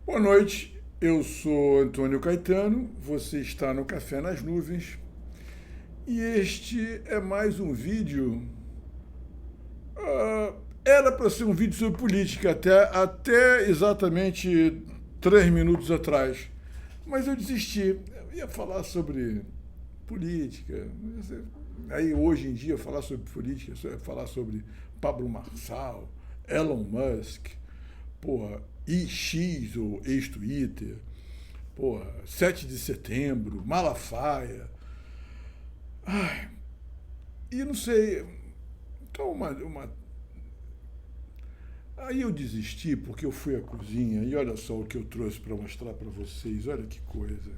Boa noite, eu sou Antônio Caetano, você está no Café nas Nuvens e este é mais um vídeo. Era para ser um vídeo sobre política até exatamente 3 minutos atrás, mas eu desisti. Eu ia falar sobre política. Aí hoje em dia falar sobre política, falar sobre Pablo Marçal, Elon Musk, porra, IX, ou ex-Twitter, porra, 7 de setembro, Malafaia. Ai, e não sei. Então, aí eu desisti porque eu fui à cozinha e olha só o que eu trouxe para mostrar para vocês. Olha que coisa.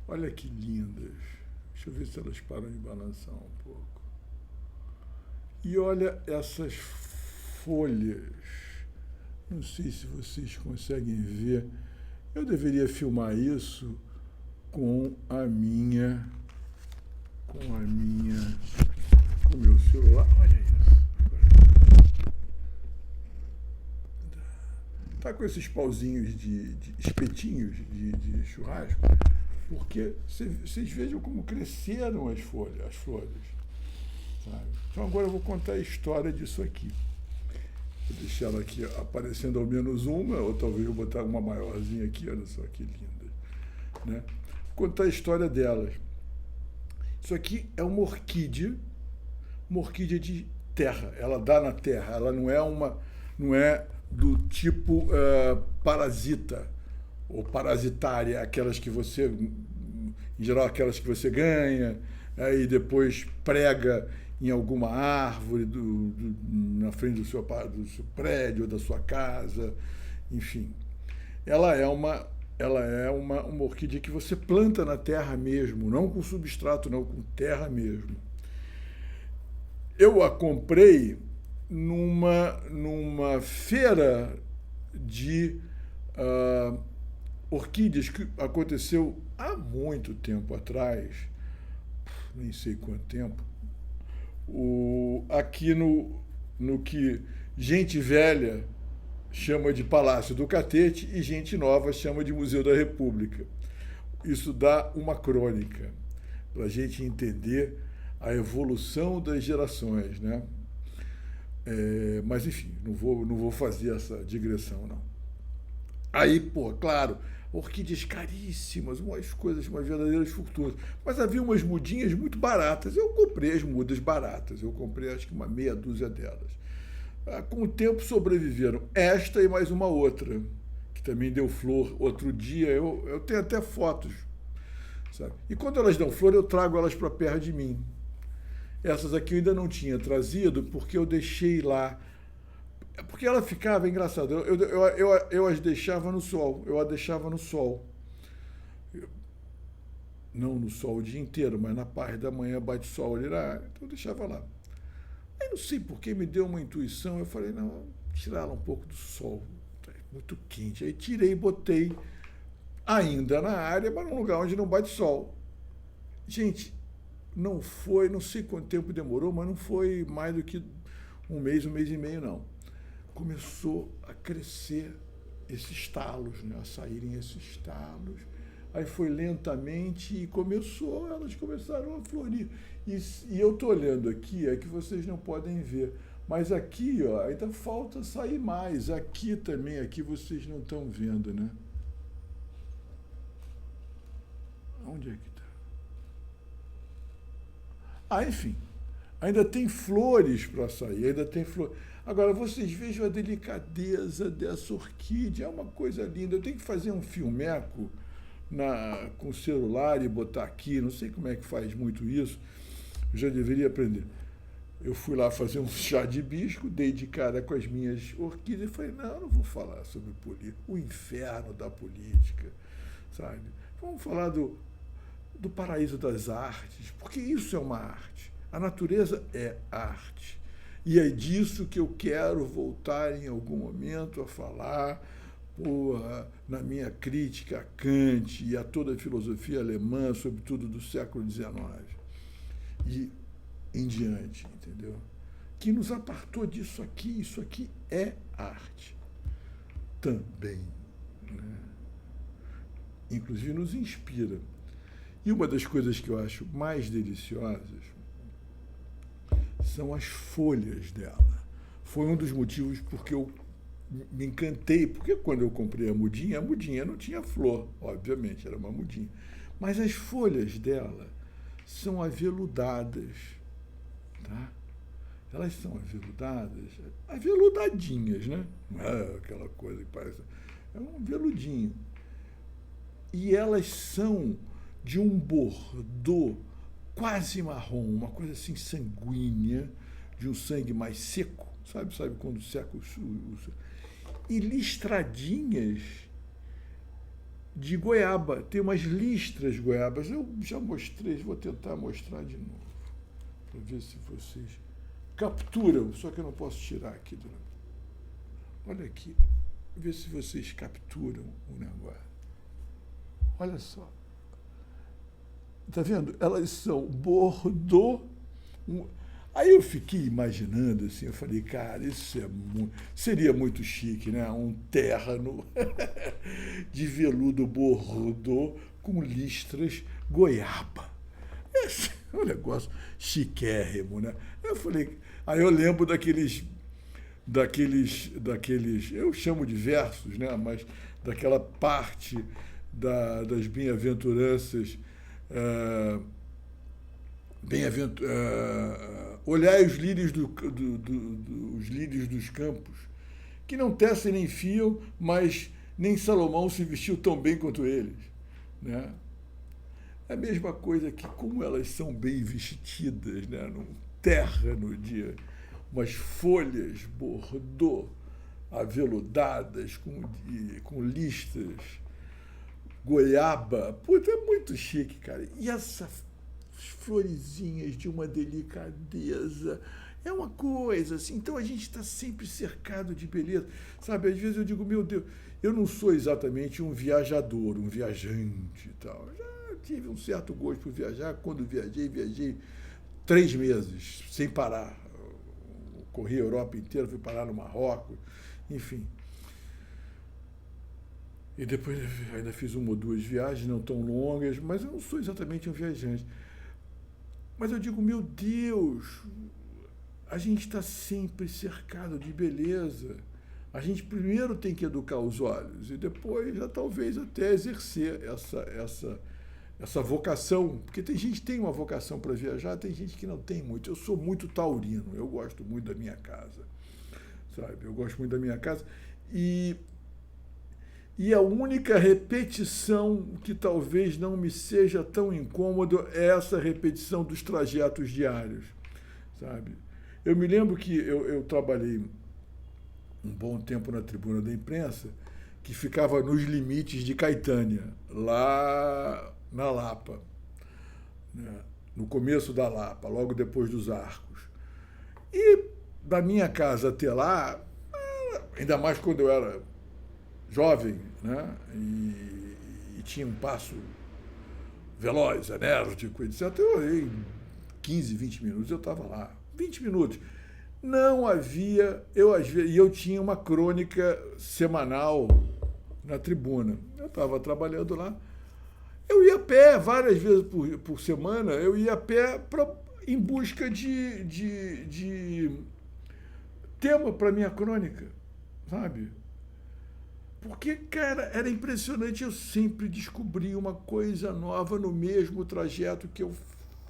Olha que lindas. Deixa eu ver se elas param de balançar um pouco. E olha essas folhas. Não sei se vocês conseguem ver. Eu deveria filmar isso com a minha, com a minha, com o meu celular. Olha isso. Tá com esses pauzinhos de espetinhos de churrasco, porque vocês vejam como cresceram as flores. Sabe? Então agora eu vou contar a história disso aqui. Vou deixar ela aqui aparecendo ao menos uma, ou talvez eu botar uma maiorzinha aqui, olha só que linda. Né? Vou contar a história delas. Isso aqui é uma orquídea de terra. Ela dá na terra, ela não é do tipo parasita ou parasitária, aquelas que você, em geral, aquelas que você ganha, aí depois prega em alguma árvore na frente do seu prédio ou da sua casa, enfim. Ela é uma orquídea que você planta na terra mesmo, não com substrato, não, com terra mesmo. Eu a comprei numa feira de uh, orquídeas que aconteceu há muito tempo atrás, nem sei quanto tempo, aqui no que gente velha chama de Palácio do Catete e gente nova chama de Museu da República. Isso dá uma crônica para a gente entender a evolução das gerações, né? Mas enfim, não vou fazer essa digressão, não. Aí, pô, claro, orquídeas caríssimas, umas coisas, umas verdadeiras fortunas. Mas havia umas mudinhas muito baratas. Eu comprei as mudas baratas. Eu comprei acho que uma meia dúzia delas. Com o tempo sobreviveram esta e mais uma outra, que também deu flor outro dia. Eu tenho até fotos, sabe? E quando elas dão flor, eu trago elas para perto de mim. Essas aqui eu ainda não tinha trazido porque eu deixei lá. Porque ela ficava engraçada. Eu as deixava no sol. Eu a deixava no sol. Não no sol o dia inteiro, mas na parte da manhã bate sol ali. Então eu deixava lá. Aí não sei por que me deu uma intuição. Eu falei, não, vou tirar ela um pouco do sol. Tá muito quente. Aí tirei e botei ainda na área, mas num lugar onde não bate sol. Gente, não foi, não sei quanto tempo demorou, mas não foi mais do que um mês e meio, não. Começou a crescer esses talos, né? A saírem esses talos. Aí foi lentamente e elas começaram a florir. E eu estou olhando aqui, é que vocês não podem ver, mas aqui, ó, ainda falta sair mais. Aqui também, aqui vocês não estão vendo, né? Onde é que está? Enfim, ainda tem flores para sair, ainda tem flores. Agora, vocês vejam a delicadeza dessa orquídea, é uma coisa linda. Eu tenho que fazer um filmeco com o celular e botar aqui, não sei como é que faz muito isso, eu já deveria aprender. Eu fui lá fazer um chá de hibisco, dei de cara com as minhas orquídeas e falei, não vou falar sobre política, o inferno da política, sabe? Vamos falar do paraíso das artes, porque isso é uma arte. A natureza é arte. E é disso que eu quero voltar em algum momento a falar, na minha crítica a Kant e a toda a filosofia alemã, sobretudo do século XIX e em diante, entendeu? que nos apartou disso aqui. Isso aqui é arte também, né? Inclusive nos inspira. E uma das coisas que eu acho mais deliciosas são as folhas dela. Foi um dos motivos porque eu me encantei, porque quando eu comprei a mudinha não tinha flor, obviamente, era uma mudinha. Mas as folhas dela são aveludadas, tá? Elas são aveludadas, aveludadinhas, né? Não é aquela coisa que parece... É um veludinho. E elas são de um bordô quase marrom, uma coisa assim sanguínea, de um sangue mais seco, sabe quando seca o... E listradinhas de goiaba. Tem umas listras goiabas. Eu já mostrei, vou tentar mostrar de novo, para ver se vocês capturam, só que eu não posso tirar aqui. Olha aqui, ver se vocês capturam o negócio. Olha só. Está vendo? Elas são bordô. Aí eu fiquei imaginando, assim, eu falei, cara, isso seria muito chique, né? Um terno de veludo bordô com listras goiaba. Esse é um negócio chiquérrimo, né? Eu falei, aí eu lembro daqueles, eu chamo de versos, né? Mas daquela parte das bem-aventuranças, olhai os lírios, os lírios dos campos, que não tecem nem fiam, mas nem Salomão se vestiu tão bem quanto eles, né? É a mesma coisa que como elas são bem vestidas, né? Num terno de umas folhas bordô aveludadas com listras goiaba. Puta, é muito chique, cara. E essas florezinhas de uma delicadeza, é uma coisa assim. Então a gente está sempre cercado de beleza, sabe? Às vezes eu digo, meu Deus, eu não sou exatamente um viajador, um viajante e tal. Já tive um certo gosto por viajar. Quando viajei 3 meses sem parar. Corri a Europa inteira, fui parar no Marrocos, enfim. E depois ainda fiz 1 ou 2 viagens, não tão longas, mas eu não sou exatamente um viajante. Mas eu digo, meu Deus, a gente está sempre cercado de beleza. A gente primeiro tem que educar os olhos e depois já talvez até exercer essa vocação. Porque tem gente que tem uma vocação para viajar, tem gente que não tem muito. Eu sou muito taurino, eu gosto muito da minha casa, sabe? Eu gosto muito da minha casa e a única repetição que talvez não me seja tão incômodo é essa repetição dos trajetos diários, sabe? Eu me lembro que eu trabalhei um bom tempo na Tribuna da Imprensa, que ficava nos limites de Caetânia, lá na Lapa, né? No começo da Lapa, logo depois dos Arcos. E da minha casa até lá, ainda mais quando eu era jovem, né? E tinha um passo veloz, enérgico, etc. Eu, em 15, 20 minutos, eu estava lá. 20 minutos. Não havia... E eu tinha uma crônica semanal na Tribuna. Eu estava trabalhando lá. Eu ia a pé várias vezes por semana, eu ia a pé em busca de tema para minha crônica, sabe? Porque, cara, era impressionante, eu sempre descobria uma coisa nova no mesmo trajeto que eu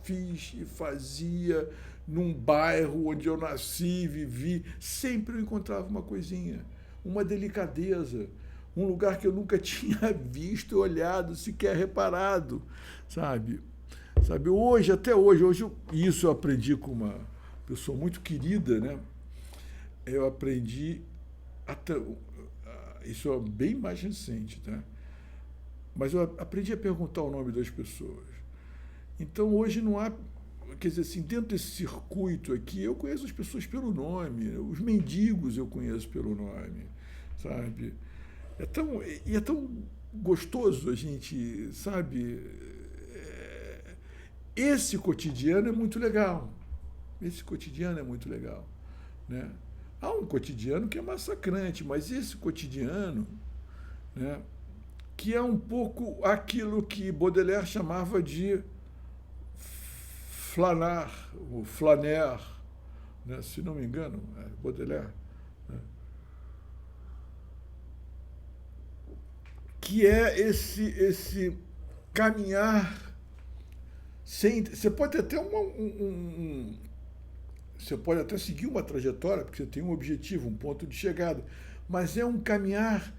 fiz e fazia num bairro onde eu nasci, vivi. Sempre eu encontrava uma coisinha, uma delicadeza, um lugar que eu nunca tinha visto, olhado, sequer reparado, sabe? Hoje, até hoje, isso eu aprendi com uma pessoa muito querida, né? Eu aprendi até... Isso é bem mais recente, tá? Mas eu aprendi a perguntar o nome das pessoas. Então, hoje não há... Quer dizer, assim, dentro desse circuito aqui, eu conheço as pessoas pelo nome, os mendigos eu conheço pelo nome, sabe? É tão gostoso a gente, sabe? Esse cotidiano é muito legal. Esse cotidiano é muito legal. né? Há um cotidiano que é massacrante, mas esse cotidiano, né, que é um pouco aquilo que Baudelaire chamava de flanar, o flaner, né, se não me engano, é Baudelaire, né, que é esse caminhar sem. Você pode até você pode até seguir uma trajetória, porque você tem um objetivo, um ponto de chegada, mas é um caminhar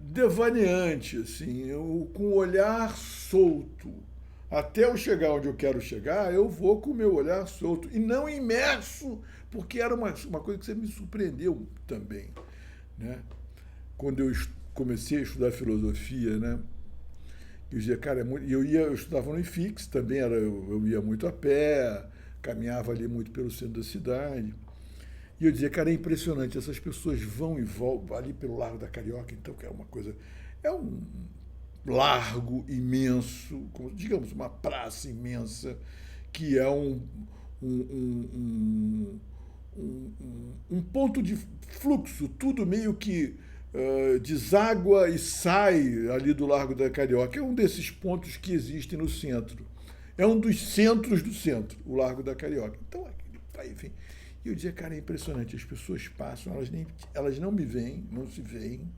devaneante, assim, com o olhar solto. Até eu chegar onde eu quero chegar, eu vou com o meu olhar solto e não imerso, porque era uma coisa que você me surpreendeu também, né? Quando eu comecei a estudar filosofia, né? Eu dizia, cara, eu estudava no IFIX, também eu ia muito a pé, caminhava ali muito pelo centro da cidade. E eu dizia, cara, é impressionante, essas pessoas vão e voltam ali pelo Largo da Carioca, então, que é uma coisa. É um largo imenso, como, digamos, uma praça imensa, que é um ponto de fluxo, tudo meio que deságua e sai ali do Largo da Carioca. É um desses pontos que existem no centro. É um dos centros do centro, o Largo da Carioca. Então, enfim. E eu dizia, cara, é impressionante, as pessoas passam, elas não me veem, não se veem,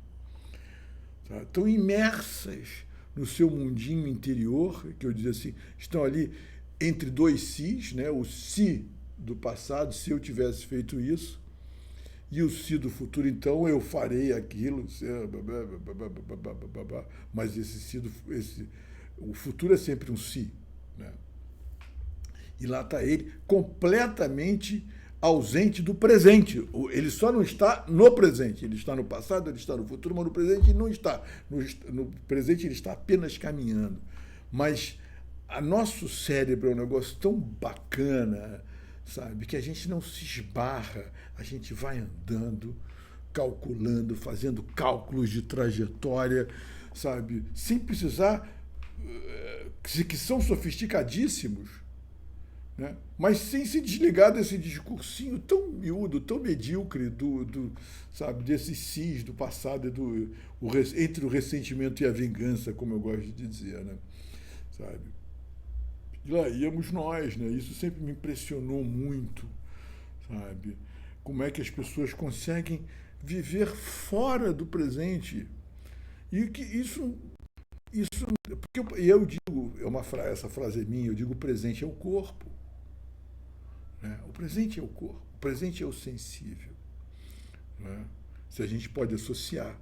tá? Estão imersas no seu mundinho interior, que eu dizia assim, estão ali entre dois sis, né? O si do passado, se eu tivesse feito isso, e o si do futuro, então eu farei aquilo, mas o futuro é sempre um si, né? E lá está ele completamente ausente do presente. Ele só não está no presente. Ele está no passado, ele está no futuro, mas no presente ele não está. No presente ele está apenas caminhando. Mas nosso cérebro é um negócio tão bacana, sabe, que a gente não se esbarra, a gente vai andando, calculando, fazendo cálculos de trajetória, sabe, sem precisar, que são sofisticadíssimos, né? Mas sem se desligar desse discursinho tão miúdo, tão medíocre sabe, desses cis do passado, entre o ressentimento e a vingança, como eu gosto de dizer, né? Sabe? E lá íamos nós, né? Isso sempre me impressionou muito, sabe? Como é que as pessoas conseguem viver fora do presente. E que isso porque eu digo, essa frase é minha, eu digo o presente é o corpo. Né? O presente é o corpo, o presente é o sensível. Né? Se a gente pode associar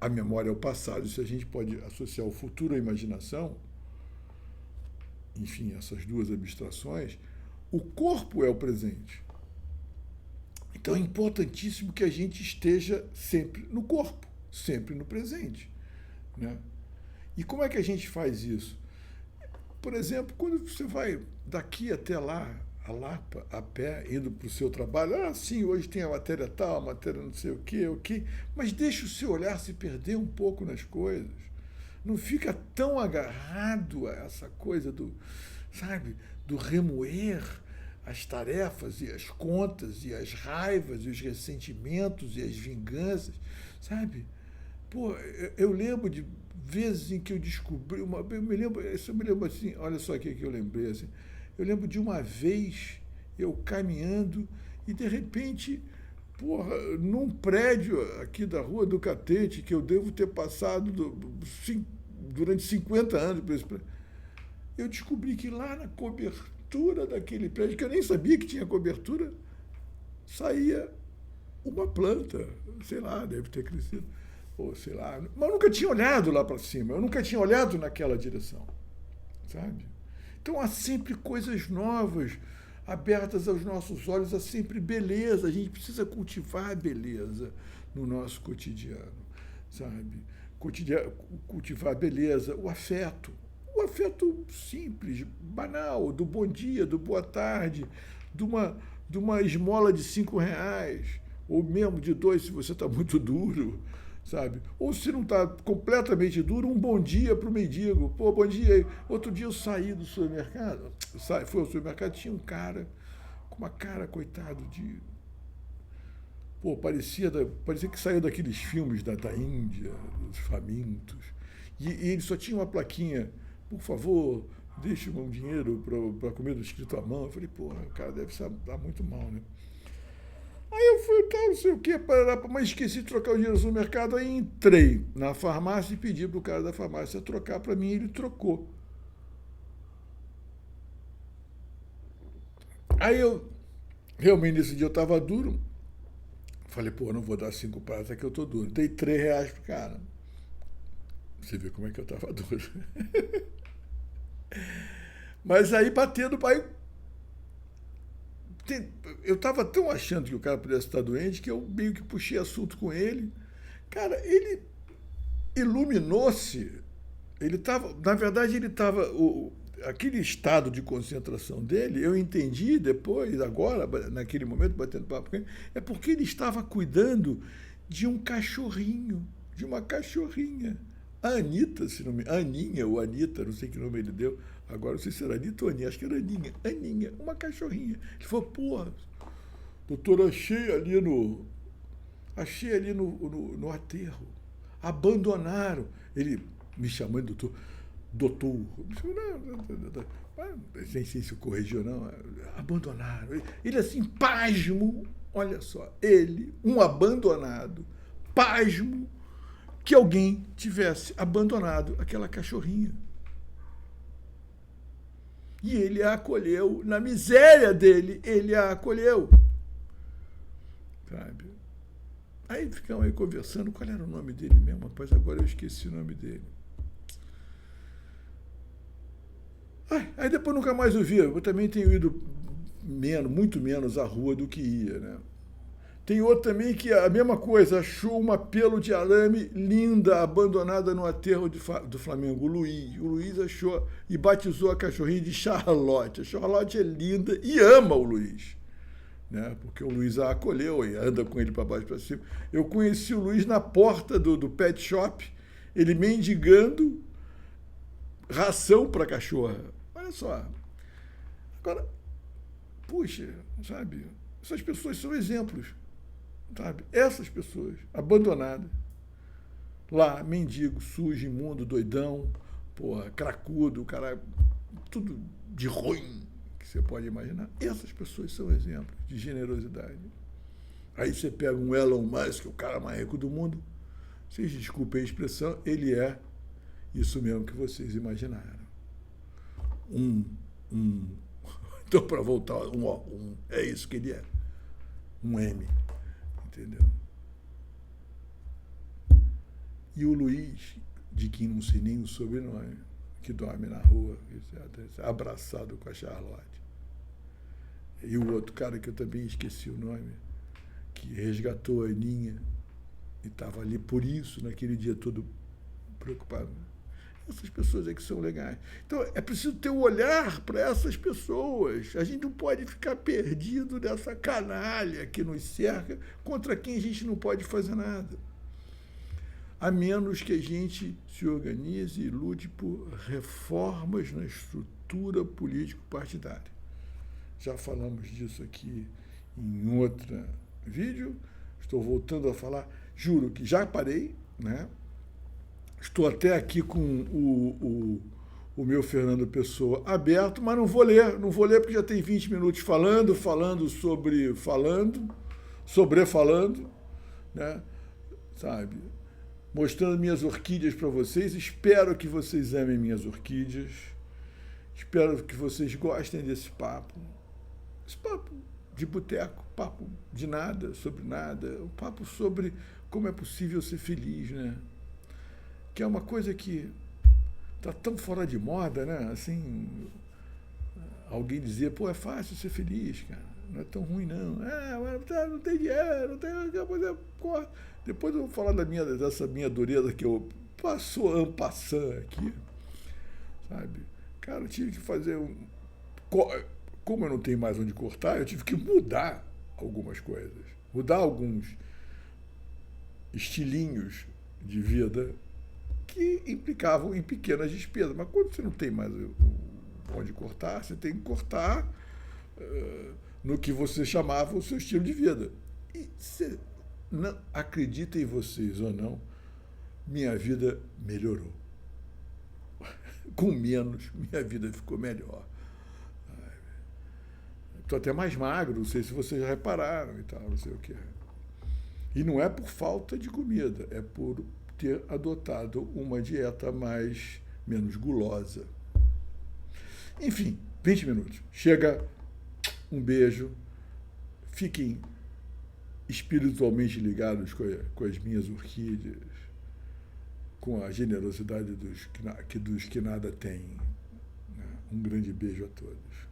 a memória ao passado, se a gente pode associar o futuro à imaginação, enfim, essas duas abstrações, o corpo é o presente. Então é importantíssimo que a gente esteja sempre no corpo, sempre no presente. Né? E como é que a gente faz isso? Por exemplo, quando você vai daqui até lá, a Lapa, a pé, indo para o seu trabalho, sim, hoje tem a matéria tal, a matéria não sei o quê, mas deixa o seu olhar se perder um pouco nas coisas. Não fica tão agarrado a essa coisa sabe, do remoer as tarefas e as contas e as raivas e os ressentimentos e as vinganças, sabe? Pô, eu lembro de vezes em que eu descobri eu me lembro assim, olha só o que eu lembrei assim. Eu lembro de uma vez eu caminhando e de repente, num prédio aqui da Rua do Catete, que eu devo ter passado durante 50 anos por esse prédio, eu descobri que lá na cobertura daquele prédio, que eu nem sabia que tinha cobertura, saía uma planta, sei lá, deve ter crescido, ou sei lá, mas eu nunca tinha olhado lá para cima, eu nunca tinha olhado naquela direção, sabe? Então há sempre coisas novas abertas aos nossos olhos, há sempre beleza, a gente precisa cultivar a beleza no nosso cotidiano, sabe? Cultivar a beleza, o afeto simples, banal, do bom dia, do boa tarde, de uma esmola de R$5, ou mesmo de 2 se você está muito duro, sabe? Ou se não está completamente duro, um bom dia para o mendigo. Pô, bom dia. Outro dia eu saí do supermercado, fui ao supermercado, tinha um cara uma cara, coitado, de... Pô, parecia que saiu daqueles filmes da Índia, dos famintos. E ele só tinha uma plaquinha, por favor, deixe um dinheiro para comida escrito à mão. Eu falei, pô, o cara deve estar muito mal, né? Aí eu fui, tal, não sei o quê, mas esqueci de trocar o dinheiro no mercado. Aí entrei na farmácia e pedi para o cara da farmácia trocar para mim, e ele trocou. Aí eu, realmente, nesse dia eu estava duro. Falei, pô, não vou dar 5 pratas que eu tô duro. Dei R$3 pro cara. Você vê como é que eu tava duro. Mas aí batendo, pai. Eu tava tão achando que o cara pudesse estar doente que eu meio que puxei assunto com ele. Cara, ele iluminou-se. Ele estava, na verdade, ele estava, aquele estado de concentração dele, eu entendi depois, agora, naquele momento, batendo papo com ele, é porque ele estava cuidando de um cachorrinho, de uma cachorrinha. A Anitta, se não me... Aninha ou Anitta, não sei que nome ele deu. Agora não sei se era Anitta ou Aninha, acho que era Aninha. Aninha, uma cachorrinha. Ele falou, porra, doutor, achei ali no aterro. Abandonaram. Ele me chamando de doutor. Nem sei se eu corrigiu ou não. Abandonaram. Ele assim, pasmo, olha só, ele, um abandonado, pasmo, que alguém tivesse abandonado aquela cachorrinha. E ele a acolheu, na miséria dele, ele a acolheu. Sabe? Aí ficamos aí conversando, qual era o nome dele mesmo? Rapaz, agora eu esqueci o nome dele. Aí depois nunca mais o vi. Eu também tenho ido muito menos à rua do que ia, né? Tem outro também que a mesma coisa, achou uma pelo de arame linda, abandonada no aterro do Flamengo, o Luiz. O Luiz achou e batizou a cachorrinha de Charlotte. A Charlotte é linda e ama o Luiz, né? Porque o Luiz a acolheu e anda com ele para baixo e para cima. Eu conheci o Luiz na porta do pet shop, ele mendigando ração para a cachorra. Olha só. Agora, puxa, sabe, essas pessoas são exemplos. Sabe? Essas pessoas abandonadas, lá, mendigo, sujo, imundo, doidão, porra, cracudo, cara, tudo de ruim que você pode imaginar. Essas pessoas são exemplos de generosidade. Aí você pega um Elon Musk, o cara mais rico do mundo, vocês desculpem a expressão, ele é isso mesmo que vocês imaginaram. Então, para voltar, é isso que ele é. Um M. Entendeu? E o Luiz, de quem não sei nem o sobrenome, que dorme na rua, etc., abraçado com a Charlotte. E o outro cara que eu também esqueci o nome, que resgatou a Aninha e estava ali por isso, naquele dia todo preocupado. Essas pessoas é que são legais. Então, é preciso ter um olhar para essas pessoas. A gente não pode ficar perdido nessa canalha que nos cerca, contra quem a gente não pode fazer nada. A menos que a gente se organize e lute por reformas na estrutura político-partidária. Já falamos disso aqui em outro vídeo. Estou voltando a falar. Juro que já parei, né? Estou até aqui com o meu Fernando Pessoa aberto, mas não vou ler porque já tem 20 minutos sobrefalando, né? Sabe? Mostrando minhas orquídeas para vocês. Espero que vocês amem minhas orquídeas. Espero que vocês gostem desse papo. Esse papo de boteco, papo de nada, sobre nada, um papo sobre como é possível ser feliz, né? Que é uma coisa que está tão fora de moda, né? Assim, alguém dizia, pô, é fácil ser feliz, cara, não é tão ruim, não. Mas não tem dinheiro, não tem... Depois eu vou falar dessa minha dureza que eu passou en passant aqui, sabe? Cara, eu tive que fazer Como eu não tenho mais onde cortar, eu tive que mudar algumas coisas, mudar alguns estilinhos de vida que implicavam em pequenas despesas. Mas quando você não tem mais onde cortar, você tem que cortar no que você chamava o seu estilo de vida. E você não acreditem vocês ou não, minha vida melhorou. Com menos, minha vida ficou melhor. Estou até mais magro, não sei se vocês já repararam e tal, não sei o que. E não é por falta de comida, é por ter adotado uma dieta menos gulosa. Enfim, 20 minutos. Chega, um beijo, fiquem espiritualmente ligados com as minhas orquídeas, com a generosidade dos que nada têm. Um grande beijo a todos.